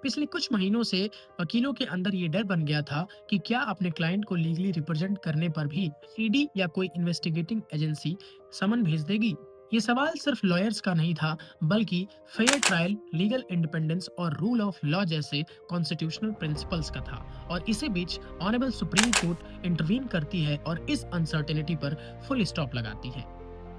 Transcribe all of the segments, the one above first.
पिछले कुछ महीनों से वकीलों के अंदर ये डर बन गया था कि क्या अपने क्लाइंट को लीगली रिप्रेजेंट करने पर भी ईडी या कोई इन्वेस्टिगेटिंग एजेंसी समन भेज देगी। ये सवाल सिर्फ लॉयर्स का नहीं था, बल्कि फेयर ट्रायल, लीगल इंडिपेंडेंस और रूल ऑफ लॉ जैसे कॉन्स्टिट्यूशनल प्रिंसिपल्स का था। और इसी बीच ऑनरेबल सुप्रीम कोर्ट इंटरवीन करती है और इस अनसर्टेनिटी पर फुल स्टॉप लगाती है।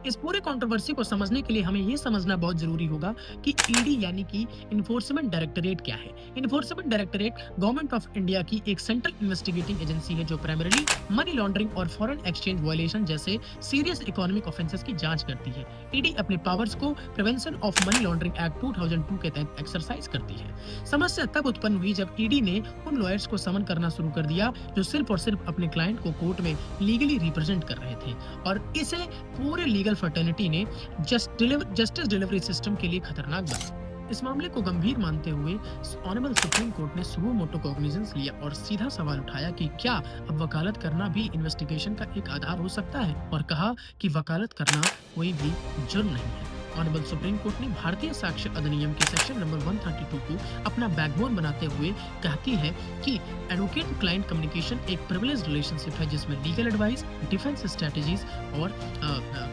इस पूरे कंट्रोवर्सी को समझने के लिए हमें यह समझना बहुत जरूरी होगा कि ईडी यानी कि इन्फोर्समेंट डायरेक्टरेट क्या है। Enforcement directorate government of India की एक सेंट्रल इन्वेस्टिगेटिंग एजेंसी है जो प्राइमरीली मनी लॉन्ड्रिंग और फॉरेन एक्सचेंज वायलेशन जैसे सीरियस इकोनॉमिक ऑफेंसेस की जांच करती है। ईडी अपने पावर्स को prevention of money laundering act 2002 के तहत एक्सरसाइज करती है। समस्या तब उत्पन्न हुई जब ईडी ने उन लॉयर्स को समन करना शुरू कर दिया जो सिर्फ और सिर्फ अपने क्लाइंट को कोर्ट में लीगली रिप्रेजेंट कर रहे थे, और इसे पूरे लीगल फर्टर्निटी ने जस्टिस डिलीवरी सिस्टम के लिए खतरनाक बना। इस मामले को गंभीर मानते हुए ऑनरेबल सुप्रीम कोर्ट ने सुओ मोटो कॉग्निजेंस लिया और सीधा सवाल उठाया कि क्या अब वकालत करना भी इन्वेस्टिगेशन का एक आधार हो सकता है, और कहा कि वकालत करना कोई भी जुर्म नहीं है। ऑनरेबल सुप्रीम कोर्ट ने भारतीय साक्ष्य अधिनियम के सेक्शन नंबर 132 को अपना बैकबोन बनाते हुए कहती है कि एडवोकेट क्लाइंट कम्युनिकेशन एक प्रिविलेज्ड रिलेशनशिप है जिसमें लीगल एडवाइस, डिफेंस स्ट्रेटजीज और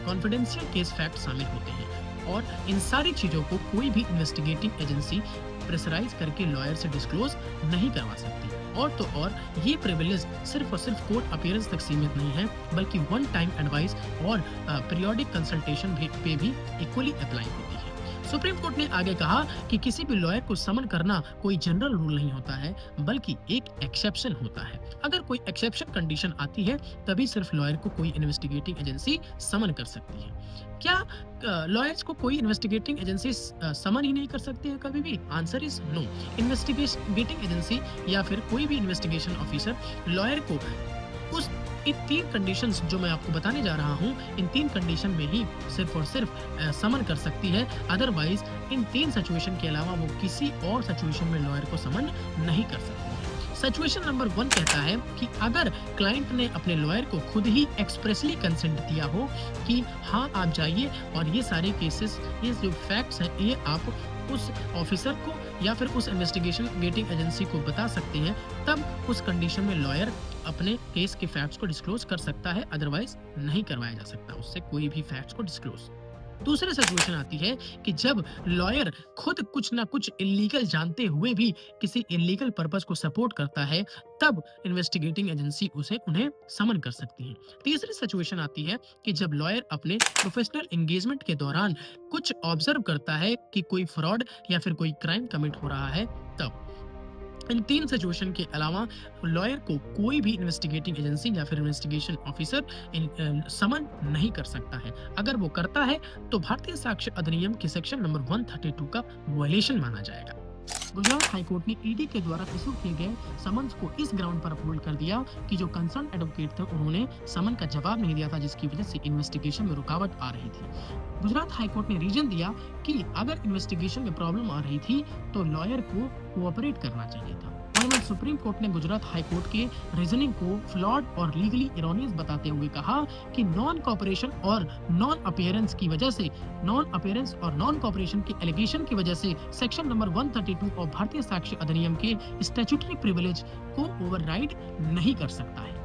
कॉन्फिडेंशियल केस फैक्ट शामिल होते हैं, और इन सारी चीजों को कोई भी इन्वेस्टिगेटिंग एजेंसी प्रेशराइज करके लॉयर से डिस्क्लोज नहीं करवा सकती। और ये प्रिविलेज सिर्फ और सिर्फ कोर्ट अपीयरेंस तक सीमित नहीं है, बल्कि वन टाइम एडवाइस और पीरियोडिक कंसल्टेशन पे भी इक्वली अप्लाई होती है। सुप्रीम कोर्ट ने आगे कहा कि किसी भी लॉयर को समन करना कोई जनरल रूल नहीं होता है, बल्कि एक एक्सेप्शन होता है। अगर कोई एक्सेप्शन कंडीशन आती है तभी सिर्फ लॉयर को कोई इन्वेस्टिगेटिंग एजेंसी समन कर सकती है। क्या लॉयर्स को कोई इन्वेस्टिगेटिंग एजेंसी समन ही नहीं कर सकती है कभी भी? Answer is no. Investigating agency या फिर कोई भी इन्वेस्टिगेशन ऑफिसर लॉयर को उस इन 3 कंडीशंस जो मैं आपको बताने जा रहा हूँ, इन 3 कंडीशन में ही सिर्फ और सिर्फ समन कर सकती है। अदरवाइज इन 3 सिचुएशन के अलावा वो किसी और सिचुएशन में लॉयर को समन नहीं कर सकती है। सिचुएशन नंबर 1 कहता है कि अगर क्लाइंट ने अपने लॉयर को खुद ही एक्सप्रेसली कंसेंट दिया हो कि हाँ आप जाइए और ये सारे केसेस, ये जो फैक्ट्स हैं, ये आप उस ऑफिसर को या फिर उस इन्वेस्टिगेशन गेटिंग एजेंसी को बता सकते हैं, तब उस कंडीशन में लॉयर अपने केस के फैक्ट्स को डिस्क्लोज कर सकता है। अदरवाइज नहीं करवाया जा सकता उससे कोई भी फैक्ट्स को डिस्क्लोज। दूसरी सिचुएशन आती है कि जब लॉयर खुद कुछ ना कुछ इलीगल जानते हुए भी किसी इलीगल पर्पस को सपोर्ट करता है, तब इन्वेस्टिगेटिंग एजेंसी उन्हें समन कर सकती है। तीसरी सिचुएशन आती है कि जब लॉयर अपने प्रोफेशनल एंगेजमेंट के दौरान कुछ ऑब्जर्व करता है कि कोई फ्रॉड या फिर कोई क्राइम कमिट हो रहा है, तब इन 3 सिचुएशन के अलावा लॉयर को कोई भी इन्वेस्टिगेटिंग एजेंसी या फिर इन्वेस्टिगेशन ऑफिसर समन नहीं कर सकता है। अगर वो करता है तो भारतीय साक्ष्य अधिनियम के सेक्शन नंबर 132 का वायलेशन माना जाएगा। गुजरात हाईकोर्ट ने ईडी के द्वारा इशू किए गए समन्स को इस ग्राउंड पर अपहोल्ड कर दिया कि जो कंसर्न एडवोकेट थे उन्होंने समन का जवाब नहीं दिया था, जिसकी वजह से इन्वेस्टिगेशन में रुकावट आ रही थी। गुजरात हाईकोर्ट ने रीजन दिया कि अगर इन्वेस्टिगेशन में प्रॉब्लम आ रही थी तो लॉयर को कोऑपरेट करना चाहिए था। ऑनरेबल सुप्रीम कोर्ट ने गुजरात हाईकोर्ट के रीजनिंग को फ्लॉड और लीगली इरोनियस बताते हुए कहा कि नॉन कॉपरेशन और नॉन अपीयरेंस और नॉन कॉपरेशन के एलिगेशन की वजह से सेक्शन नंबर 132 और भारतीय साक्ष्य अधिनियम के स्टैट्यूटरी प्रिविलेज को ओवरराइड नहीं कर सकता है।